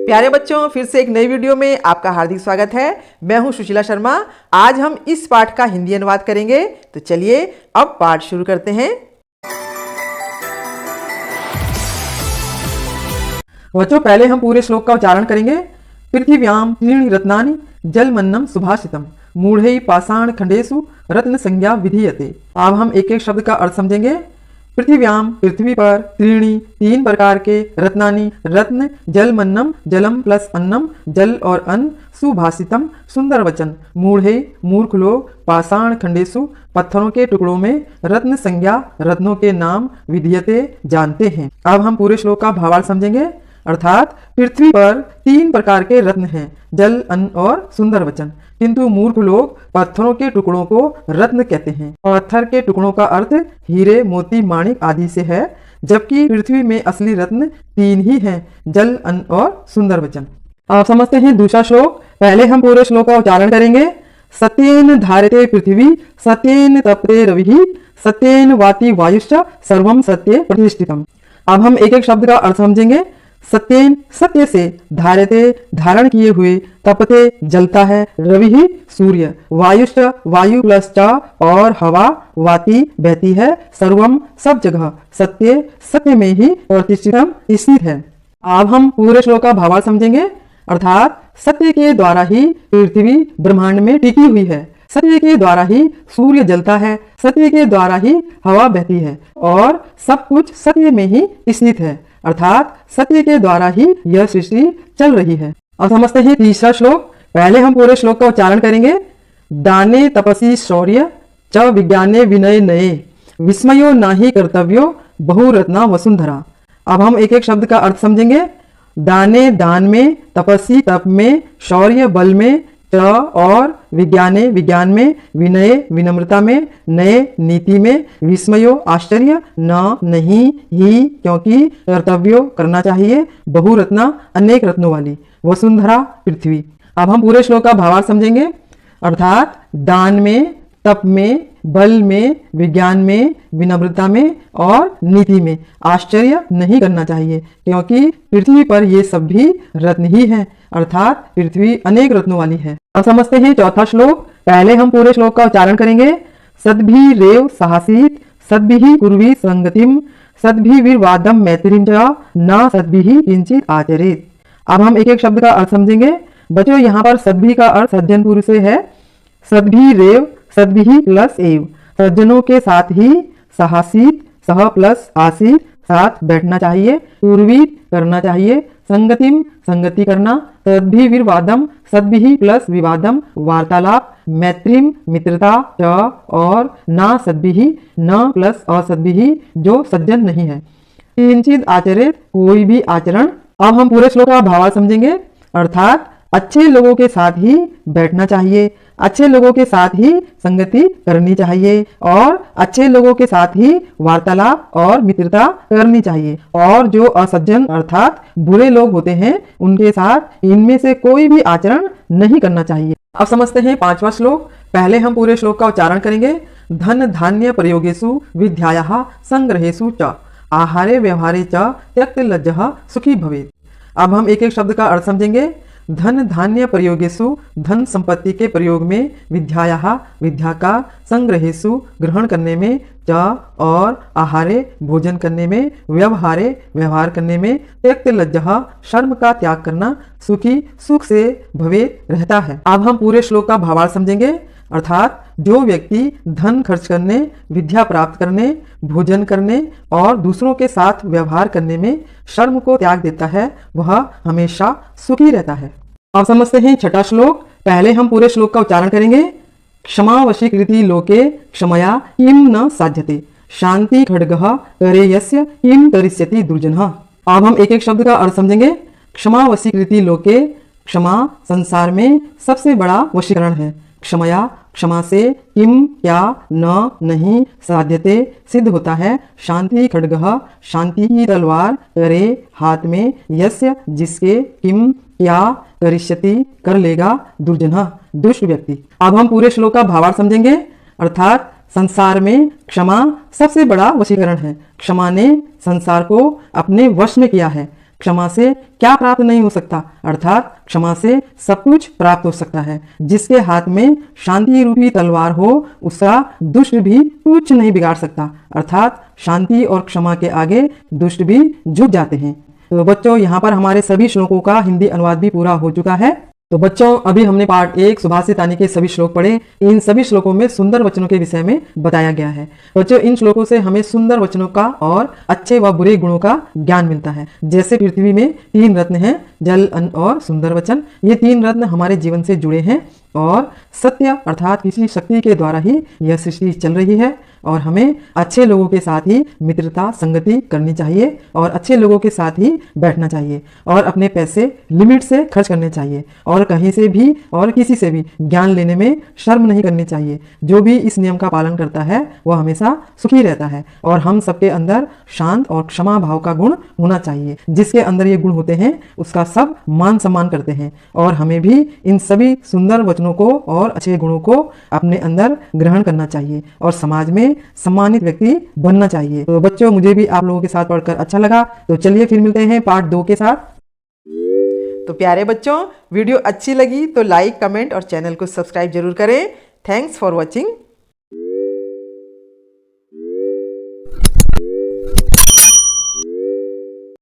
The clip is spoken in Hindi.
प्यारे बच्चों, फिर से एक नई वीडियो में आपका हार्दिक स्वागत है। मैं हूं सुशीला शर्मा। आज हम इस पाठ का हिंदी अनुवाद करेंगे, तो चलिए अब पाठ शुरू करते हैं। बच्चों, पहले हम पूरे श्लोक का उच्चारण करेंगे। पृथिव्याम त्रीणि रत्नानि जलमन्नं सुभाषितम मूढ़ै पाषाण खंडेषु रत्न संज्ञा विधीयते। अब हम एक एक शब्द का अर्थ समझेंगे। पृथिव्याम पृथ्वी पर, त्रीणि तीन प्रकार के, रत्नानि रत्न, जलमन्नम जलम प्लस अन्नम जल और अन्न, सुभाषितम सुंदर वचन, मूढ़े मूर्ख लोग, पाषाण खंडेषु पत्थरों के टुकड़ों में, रत्न संज्ञा रत्नों के नाम, विधीयते जानते हैं। अब हम पूरे श्लोक का भावार्थ समझेंगे। अर्थात पृथ्वी पर तीन प्रकार के रत्न हैं, जल, अन्न और सुंदर वचन, किंतु मूर्ख लोग पत्थरों के टुकड़ों को रत्न कहते हैं। पत्थर के टुकड़ों का अर्थ हीरे, मोती, माणिक आदि से है, जबकि पृथ्वी में असली रत्न तीन ही हैं, जल, अन्न और सुंदर वचन। अब समझते हैं दूसरा श्लोक। पहले हम पूरे श्लोक का उच्चारण करेंगे। सत्येन धारते पृथ्वी, सत्येन तपते रविः, सत्येन वाति वायुश्च सर्वं सत्ये प्रतिष्ठितम्। अब हम एक एक शब्द का अर्थ समझेंगे। सत्येन सत्य से, धारते धारण किए हुए, तपते जलता है, रवि सूर्य, वायुश्च वायु प्लस च और हवा, वाति बहती है, सर्वम सब जगह, सत्य सत्य में ही प्रतिष्ठितम स्थित है। अब हम पूरे श्लोक का भावार्थ समझेंगे। अर्थात सत्य के द्वारा ही पृथ्वी ब्रह्मांड में टिकी हुई है, सत्य के द्वारा ही सूर्य जलता है, सत्य के द्वारा ही हवा बहती है और सब कुछ सत्य में ही स्थित है। अर्थात सत्य के द्वारा ही यह सृष्टि चल रही है। अब समझते हैं तीसरा श्लोक। पहले हम पूरे श्लोक का उच्चारण करेंगे। दाने तपसी शौर्य च विज्ञाने विनय नये, विस्मयो नाहि कर्तव्यो बहुरत्ना वसुंधरा। अब हम एक एक शब्द का अर्थ समझेंगे। दाने दान में, तपसी तप में, शौर्य बल में, च और विज्ञाने विज्ञान में, विनय विनम्रता में, नए नीति में, विस्मयो आश्चर्य, न नहीं ही क्योंकि, कर्तव्यो करना चाहिए, बहुरत्ना अनेक रत्नों वाली, वसुंधरा पृथ्वी। अब हम पूरे श्लोक का भावार्थ समझेंगे। अर्थात दान में, तप में, बल में, विज्ञान में, विनम्रता में और नीति में आश्चर्य नहीं करना चाहिए, क्योंकि पृथ्वी पर ये सब भी रत्न ही हैं। अर्थात पृथ्वी अनेक रत्नों वाली है। अब समझते हैं चौथा श्लोक। पहले हम पूरे श्लोक का उच्चारण करेंगे। सद्भि रेव साहसीत, सद्भिः कुर्वी संगतिम, सद्भिर्वादम मैत्रीं च न सद्भिः किंचित आचरेत। अब हम एक एक शब्द का अर्थ समझेंगे। बच्चों, यहाँ पर सद्भि का अर्थ सज्जन पुरुष से है। सद्भि रेव, सद्भिः प्लस एव, सज्जनों के साथ ही, साहसीत सह प्लस आसीत साथ बैठना चाहिए, पूर्वीत करना चाहिए, संगतिम संगति करना, सद्भिर्वादम सद्भिः प्लस विवादम वार्तालाप, मैत्रीम मित्रता च और ना सद्भिः न प्लस असद्भिः जो सज्जन नहीं है, किंचित आचरित कोई भी आचरण। अब हम पूरे श्लोक का भावार्थ समझेंगे। अर्थात अच्छे लोगों के साथ ही बैठना चाहिए, अच्छे लोगों के साथ ही संगति करनी चाहिए और अच्छे लोगों के साथ ही वार्तालाप और मित्रता करनी चाहिए, और जो असज्जन अर्थात बुरे लोग होते हैं उनके साथ इनमें से कोई भी आचरण नहीं करना चाहिए। अब समझते हैं पांचवा श्लोक। पहले हम पूरे श्लोक का उच्चारण करेंगे। धन धान्य प्रयोगेषु विद्यायाः संग्रहेषु च आहारे व्यवहारे च त्यक्त लज्जः सुखी भवेत्। अब हम एक एक शब्द का अर्थ समझेंगे। धन धान्य प्रयोगेषु धन संपत्ति के प्रयोग में, विद्यायाः विद्या का, संग्रहेषु ग्रहण करने में, च और आहारे भोजन करने में, व्यवहारे व्यवहार करने में, त्यक्त लज्जः शर्म का त्याग करना, सुखी सुख से भवेत् रहता है। अब हम पूरे श्लोक का भावार्थ समझेंगे। अर्थात जो व्यक्ति धन खर्च करने, विद्या प्राप्त करने, भोजन करने और दूसरों के साथ व्यवहार करने में शर्म को त्याग देता है, वह हमेशा सुखी रहता है। अब समझते हैं छठा श्लोक। पहले हम पूरे श्लोक का उच्चारण करेंगे। क्षमा वशीकृति लोके क्षमया किम न साध्यते, शांति खड्गः करे यस्य किम करिष्यति दुर्जनः। अब हम एक एक शब्द का अर्थ समझेंगे। क्षमा वशीकृति लोके, क्षमा संसार में सबसे बड़ा वशीकरण है। क्षमया क्षमा से, किम क्या, न नहीं, साध्यते सिद्ध होता है, शांति खड्गः शांति की तलवार, करे हाथ में, यस्य जिसके, किम क्या, करिष्यति कर लेगा, दुर्जनः दुष्ट व्यक्ति। अब हम पूरे श्लोक का भावार्थ समझेंगे। अर्थात संसार में क्षमा सबसे बड़ा वशीकरण है। क्षमा ने संसार को अपने वश में किया है। क्षमा से क्या प्राप्त नहीं हो सकता, अर्थात क्षमा से सब कुछ प्राप्त हो सकता है। जिसके हाथ में शांति रूपी तलवार हो उसका दुष्ट भी कुछ नहीं बिगाड़ सकता, अर्थात शांति और क्षमा के आगे दुष्ट भी झुक जाते हैं। तो बच्चों, यहाँ पर हमारे सभी श्लोकों का हिंदी अनुवाद भी पूरा हो चुका है। तो बच्चों, अभी हमने पार्ट 1 सुभाषित आनी के सभी श्लोक पढ़े। इन सभी श्लोकों में सुंदर वचनों के विषय में बताया गया है। बच्चों, इन श्लोकों से हमें सुंदर वचनों का और अच्छे व बुरे गुणों का ज्ञान मिलता है। जैसे पृथ्वी में 3 रत्न हैं, जल, अन्न और सुंदर वचन। ये 3 रत्न हमारे जीवन से जुड़े हैं और सत्य अर्थात किसी शक्ति के द्वारा ही यह सृष्टि चल रही है और हमें अच्छे लोगों के साथ ही मित्रता संगति करनी चाहिए और अच्छे लोगों के साथ ही बैठना चाहिए और अपने पैसे लिमिट से खर्च करने चाहिए और कहीं से भी और किसी से भी ज्ञान लेने में शर्म नहीं करनी चाहिए। जो भी इस नियम का पालन करता है वह हमेशा सुखी रहता है और हम सबके अंदर शांत और क्षमा भाव का गुण होना चाहिए। जिसके अंदर ये गुण होते हैं उसका सब मान सम्मान करते हैं और हमें भी इन सभी सुंदर वचनों को और अच्छे गुणों को अपने अंदर ग्रहण करना चाहिए और समाज में सम्मानित व्यक्ति बनना चाहिए। तो बच्चों, मुझे भी आप लोगों के साथ पढ़कर अच्छा लगा। तो चलिए फिर मिलते हैं पार्ट 2 के साथ। तो प्यारे बच्चों, वीडियो अच्छी लगी तो लाइक, कमेंट और चैनल को सब्सक्राइब जरूर करें। Thanks for watching.